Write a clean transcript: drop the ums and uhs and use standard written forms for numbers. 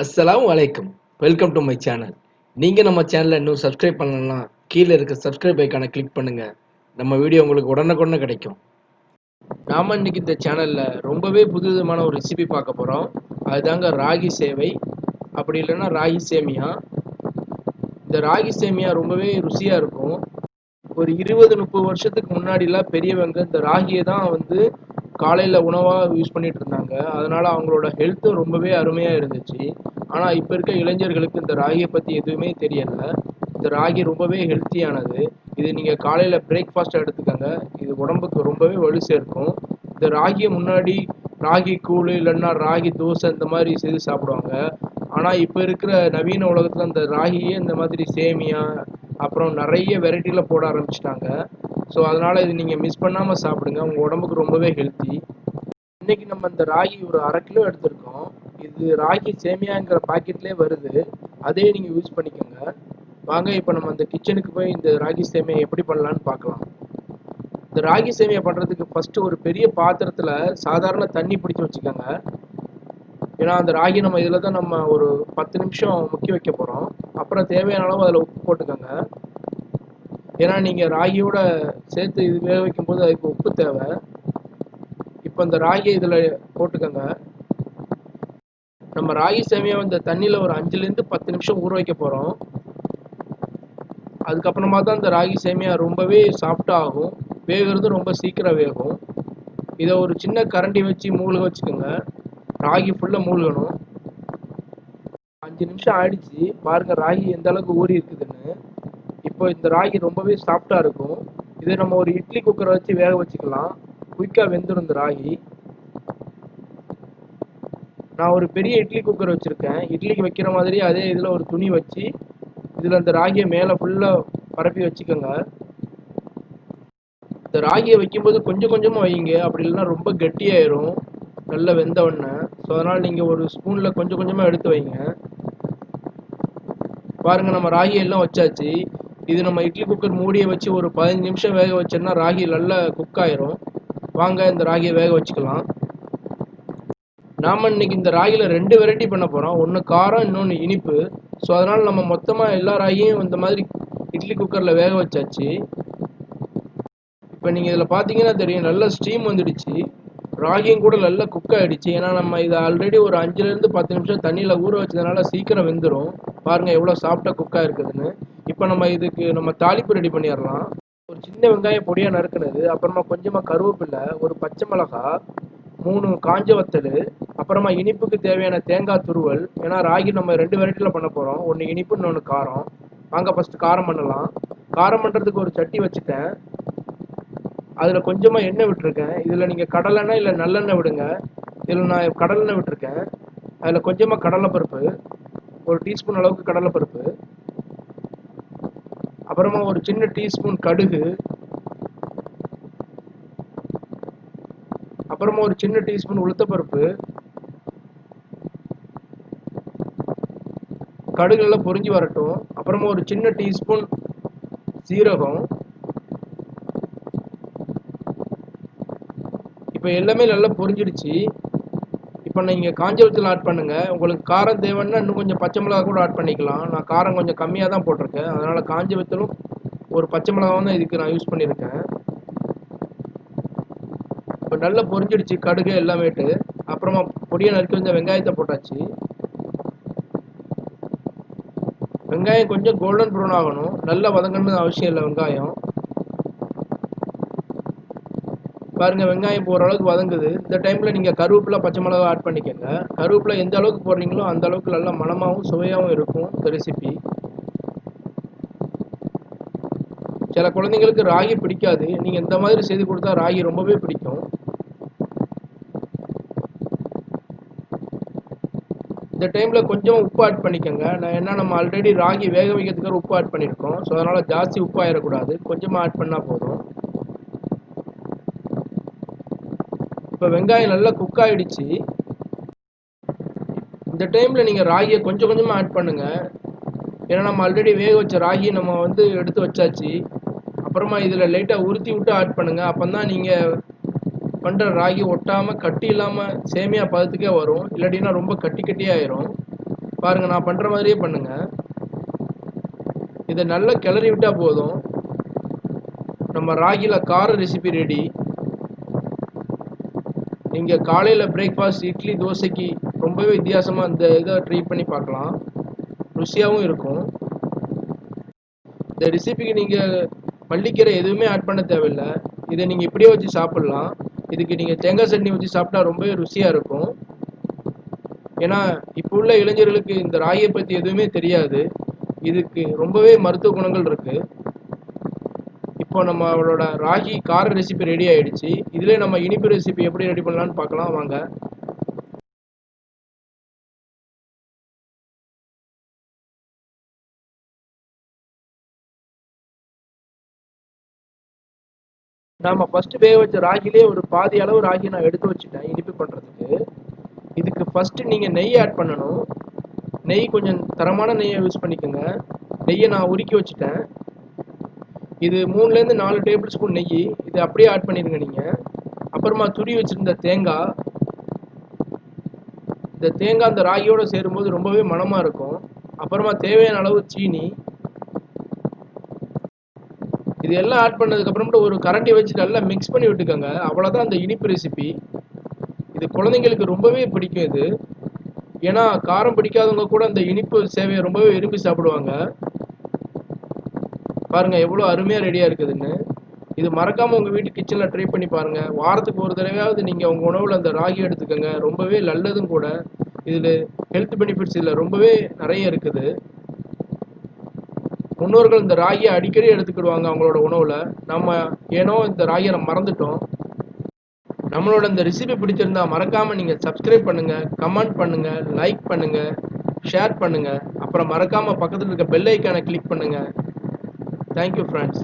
அஸ்ஸலாமு அலைக்கும். Welcome to my channel. நீங்க நம்ம சேனலை இன்னும் சப்ஸ்கிரைப் பண்ணலன்னா கீழே இருக்க சப்ஸ்கிரைப் ஐக்கானை கிளிக் பண்ணுங்க. நம்ம வீடியோ உங்களுக்கு உடனுக்குடனே கிடைக்கும். நாம இன்னைக்கு இந்த சேனல்ல ரொம்பவே புதுவிதமான ஒரு ரெசிபி பார்க்க போறோம். அதுதாங்க ராகி சேவை, அப்படி இல்லைன்னா ராகி சேமியா. இந்த ராகி சேமியா ரொம்பவே ருசியா இருக்கும். ஒரு 20-30 வருஷத்துக்கு முன்னாடிலாம் பெரியவங்க இந்த ராகியை தான் காலையில உணவா யூஸ் பண்ணிட்டு இருந்தாங்க. அதனால அவங்களோட ஹெல்த்தும் ரொம்பவே அருமையா இருந்துச்சு. ஆனா இப்ப இருக்க இளைஞர்களுக்கு இந்த ராகியை பத்தி எதுவுமே தெரியல. இந்த ராகி ரொம்பவே ஹெல்த்தியானது. இது நீங்க காலையில பிரேக்ஃபாஸ்ட் எடுத்துக்கங்க. இது உடம்புக்கு ரொம்பவே வலு சேர்க்கும். இந்த ராகியை முன்னாடி ராகி கூழ் இல்லைன்னா ராகி தோசை இந்த மாதிரி செய்து சாப்பிடுவாங்க. ஆனா இப்ப இருக்கிற நவீன உலகத்துல இந்த ராகியே இந்த மாதிரி சேமியா அப்புறம் நிறைய வெரைட்டில போட ஆரம்பிச்சிட்டாங்க. ஸோ அதனால இது நீங்க மிஸ் பண்ணாம சாப்பிடுங்க. உங்க உடம்புக்கு ரொம்பவே ஹெல்த்தி. இன்னைக்கு நம்ம இந்த ராகி ஒரு 1/2 கிலோ எடுத்திருக்கோம். இது ராகி சேமியாங்கிற பாக்கெட்லேயே வருது. அதே நீங்க யூஸ் பண்ணிக்கோங்க. வாங்க இப்போ நம்ம இந்த கிச்சனுக்கு போய் இந்த ராகி சேமியா எப்படி பண்ணலான்னு பார்க்கலாம். இந்த ராகி சேமியா பண்றதுக்கு ஃபர்ஸ்ட் ஒரு பெரிய பாத்திரத்துல சாதாரண தண்ணி பிடிச்சி வச்சுக்கோங்க. ஏன்னா அந்த ராகி நம்ம இதில் தான் நம்ம ஒரு 10 நிமிஷம் முக்கி வைக்க போகிறோம். அப்புறம் தேவையான அளவு அதில் உப்பு போட்டுக்கோங்க. ஏன்னா நீங்கள் ராகியோட சேர்த்து இது வேக வைக்கும்போது அதுக்கு உப்பு தேவை. இப்போ இந்த ராகியை இதில் போட்டுக்கோங்க. நம்ம ராகி சேமியா இந்த தண்ணியில் ஒரு 5லேருந்து 10 நிமிஷம் ஊற வைக்க போகிறோம். அதுக்கப்புறமா தான் இந்த ராகி சேமியா ரொம்பவே சாஃப்டாக ஆகும். வேகிறது ரொம்ப சீக்கிரம் வேகும். இதை ஒரு சின்ன கரண்டி வச்சு மூழ்க வச்சுக்கோங்க. ராகி ஃபுல்லாக மூழ்கணும். 5 நிமிஷம் ஆயிடுச்சு. பாருங்க ராகி எந்த அளவுக்கு ஊறி இருக்குதுன்னு. இப்போ இந்த ராகி ரொம்பவே சாஃப்டா இருக்கும். இதை நம்ம ஒரு இட்லி குக்கரை வச்சு வேக வச்சுக்கலாம். குயிக்காக வெந்துடும் இந்த ராகி. நான் ஒரு பெரிய இட்லி குக்கர் வச்சுருக்கேன். இட்லிக்கு வைக்கிற மாதிரி அதே இதில் ஒரு துணி வச்சு இதில் இந்த ராகியை மேலே ஃபுல்லாக பரப்பி வச்சுக்கோங்க. இந்த ராகியை வைக்கும்போது கொஞ்சம் கொஞ்சமாக வைங்க. அப்படி இல்லைன்னா ரொம்ப கெட்டியாயிரும் நல்லா வெந்த உடனே. ஸோ அதனால் நீங்கள் ஒரு ஸ்பூனில் கொஞ்சம் கொஞ்சமாக எடுத்து வைங்க. பாருங்கள் நம்ம ராகி எல்லாம் வச்சாச்சு. இது நம்ம இட்லி குக்கர் மூடியை வச்சு ஒரு 15 நிமிஷம் வேக வச்சோம்னா ராகி நல்லா குக் ஆயிரும். வாங்க இந்த ராகியை வேக வச்சுக்கலாம். நாம் இன்னைக்கு இந்த ராகியில் 2 வெரைட்டி பண்ண போகிறோம். ஒன்று காரம், இன்னொன்று இனிப்பு. ஸோ அதனால் நம்ம மொத்தமாக எல்லா ராகியும் இந்த மாதிரி இட்லி குக்கரில் வேக வச்சாச்சு. இப்போ நீங்கள் இதில் பார்த்தீங்கன்னா தெரியும், நல்லா ஸ்டீம் வந்துடுச்சு. ராகியும் கூட நல்லா குக் ஆகிடுச்சு. ஏன்னா நம்ம இதை ஆல்ரெடி ஒரு 5லேருந்து 10 நிமிஷம் தண்ணியில் ஊற வச்சதுனால சீக்கிரம் வெந்துடும். பாருங்கள் எவ்வளோ சாஃப்டாக குக்காக இருக்குதுன்னு. இப்போ நம்ம தாளிப்பு ரெடி பண்ணிடலாம். ஒரு சின்ன வெங்காயம் பொடியாக நறுக்குனது, அப்புறமா கொஞ்சமாக கருவேப்பிலை, ஒரு பச்சை மிளகாய், 3 காஞ்ச வத்தல், அப்புறமா இனிப்புக்கு தேவையான தேங்காய் துருவல். ஏன்னா ராகி நம்ம 2 வெரைட்டியில் பண்ண போகிறோம். ஒன்று இனிப்பு, இன்னொன்று காரம். வாங்க ஃபஸ்ட்டு காரம் பண்ணலாம். காரம் பண்ணுறதுக்கு ஒரு சட்டி வச்சுட்டேன். அதில் கொஞ்சமாக எண்ணெய் விட்டுருக்கேன். இதில் நீங்கள் கடலெண்ணெய் இல்லை நல்லெண்ணெய் விடுங்க. இதில் நான் கடலெண்ணெய் விட்டுருக்கேன். அதில் கொஞ்சமாக கடலைப்பருப்பு, ஒரு டீஸ்பூன் அளவுக்கு கடலைப்பருப்பு, அப்புறமா ஒரு சின்ன டீஸ்பூன் கடுகு, அப்புறமா ஒரு சின்ன டீஸ்பூன் உளுத்தப்பருப்பு. கடுகு எல்லாம் பொரிஞ்சு வரட்டும். அப்புறமா ஒரு சின்ன டீஸ்பூன் சீரகம். இப்போ எல்லாமே நல்லா பொரிஞ்சிடுச்சு. இப்போ நீங்கள் காஞ்ச வத்தல் ஆட் பண்ணுங்கள். உங்களுக்கு காரம் தேவைன்னா இன்னும் கொஞ்சம் பச்சை மிளகா கூட ஆட் பண்ணிக்கலாம். நான் காரம் கொஞ்சம் கம்மியாக தான் போட்டிருக்கேன். அதனால் காஞ்ச வத்தலும் ஒரு பச்சை மிளகாவும் தான் இதுக்கு நான் யூஸ் பண்ணியிருக்கேன். இப்போ நல்லா பொரிஞ்சிடுச்சு கடுகு எல்லாமேட்டு. அப்புறமா பொடியாக நறுக்கி வந்த வெங்காயத்தை போட்டாச்சு. வெங்காயம் கொஞ்சம் கோல்டன் ப்ரௌன் ஆகணும். நல்லா வதங்கணும்னு அவசியம் இல்லை வெங்காயம். பாருங்கள் வெங்காயம் போகிற அளவுக்கு வதங்குது. இந்த டைமில் நீங்கள் கருவேப்பிலை, பச்சை மிளகா ஆட் பண்ணிக்கோங்க. கருவேப்பிலை எந்த அளவுக்கு போடுறீங்களோ அந்த அளவுக்கு நல்லா மணமாகவும் சுவையாகவும் இருக்கும் இந்த ரெசிபி. சில குழந்தைங்களுக்கு ராகி பிடிக்காது. நீங்கள் இந்த மாதிரி செய்து கொடுத்தா ராகி ரொம்பவே பிடிக்கும். இந்த டைமில் கொஞ்சம் உப்பு ஆட் பண்ணிக்கோங்க. ஏன்னா நம்ம ஆல்ரெடி ராகி வேக வைக்கிறதுக்கு உப்பு ஆட் பண்ணியிருக்கோம். ஸோ அதனால் ஜாஸ்தி உப்பு ஆயிடக்கூடாது. கொஞ்சமாக ஆட் பண்ணால் போதும். இப்போ வெங்காயம் நல்லா குக் ஆகிடுச்சு. இந்த டைமில் நீங்கள் ராகியை கொஞ்சம் கொஞ்சமாக ஆட் பண்ணுங்கள். ஏன்னா நம்ம ஆல்ரெடி வேக வச்ச ராகி நம்ம எடுத்து வச்சாச்சு. அப்புறமா இதில் லைட்டாக உருத்தி விட்டு ஆட் பண்ணுங்கள். அப்போ தான் நீங்கள் பண்ணுற ராகி ஒட்டாமல் கட்டி இல்லாமல் சேமியா பதத்துக்கே வரும். இல்லாட்டினா ரொம்ப கட்டி கட்டியாயிரும். பாருங்க, நான் பண்ற மாதிரியே பண்ணுங்க. இதை நல்லா கிளறி விட்டா போதும். நம்ம ராகில கார ரெசிபி ரெடி. நீங்க காலையில பிரேக்ஃபாஸ்ட் இட்லி தோசைக்கு ரொம்பவே வித்தியாசமா இந்த இதை ட்ரை பண்ணி பார்க்கலாம். ருசியாகவும் இருக்கும். இந்த ரெசிபிக்கு நீங்க மல்லிக்கீரை எதுவுமே ஆட் பண்ண தேவையில்லை. இதை நீங்க இப்படியே வச்சு சாப்பிடலாம். இதுக்கு நீங்க தேங்காய் சட்னி வச்சு சாப்பிட்டா ரொம்பவே ருசியா இருக்கும். ஏன்னா இப்போ உள்ள இளைஞர்களுக்கு இந்த ராகியை பத்தி எதுவுமே தெரியாது. இதுக்கு ரொம்பவே மருத்துவ குணங்கள் இருக்கு. இப்போ நம்மளோட ராகி கார ரெசிபி ரெடி ஆயிடுச்சு. இதுல நம்ம இனிப்பு ரெசிபி எப்படி ரெடி பண்ணலாம்னு பார்க்கலாம் வாங்க. நாம ஃபர்ஸ்ட் வேக வச்ச ராகிலே ஒரு பாதி அளவு ராகி நான் எடுத்து வச்சுட்டேன் இனிப்பு பண்றதுக்கு. இதுக்கு ஃபர்ஸ்ட் நீங்க நெய் ஆட் பண்ணணும். நெய் கொஞ்சம் தரமான நெய்யை யூஸ் பண்ணிக்கோங்க. நெய்யை நான் உருக்கி வச்சுட்டேன். இது 3லேருந்து 4 டேபிள் ஸ்பூன் நெய். இது அப்படியே ஆட் பண்ணிடுங்க நீங்க. அப்புறமா துரி வச்சிருந்த தேங்காய். இந்த தேங்காய் அந்த ராகியோட சேரும்போது ரொம்பவே மணமா இருக்கும். அப்புறமா தேவையான அளவு சீனி. இது எல்லாம் ஆட் பண்ணதுக்கு அப்புறமேட்டு ஒரு கரண்டி வச்சு நல்லா மிக்ஸ் பண்ணி விட்டுக்கோங்க. அவ்வளோதான் அந்த இனிப்பு ரெசிபி. இது குழந்தைங்களுக்கு ரொம்பவே பிடிக்கும் இது. ஏன்னா காரம் பிடிக்காதவங்க கூட அந்த இனிப்பு சேவையை ரொம்பவே விரும்பி சாப்பிடுவாங்க. பாருங்க எவ்வளோ அருமையா ரெடியா இருக்குதுன்னு. இது மறக்காம உங்க வீட்டு கிச்சன்ல ட்ரை பண்ணி பாருங்க. வாரத்துக்கு ஒரு தடவையாவது நீங்க உங்க உணவுல அந்த ராகி எடுத்துக்கோங்க. ரொம்பவே நல்லதும் கூட. இதுல ஹெல்த் பெனிஃபிட்ஸ் இதுல ரொம்பவே நிறைய இருக்குது. முன்னோர்கள் இந்த ராகியை அடிக்கடி எடுத்துக்கிடுவாங்க அவங்களோட உணவுல. நம்ம ஏனோ இந்த ராகியை நம்ம மறந்துட்டோம். நம்மளோட இந்த ரெசிபி பிடிச்சிருந்தா மறக்காம நீங்க சப்ஸ்கிரைப் பண்ணுங்க, கமெண்ட் பண்ணுங்க, லைக் பண்ணுங்க, ஷேர் பண்ணுங்க. அப்புறம் மறக்காம பக்கத்துல இருக்க பெல் ஐக்கானை கிளிக் பண்ணுங்க. Thank you friends.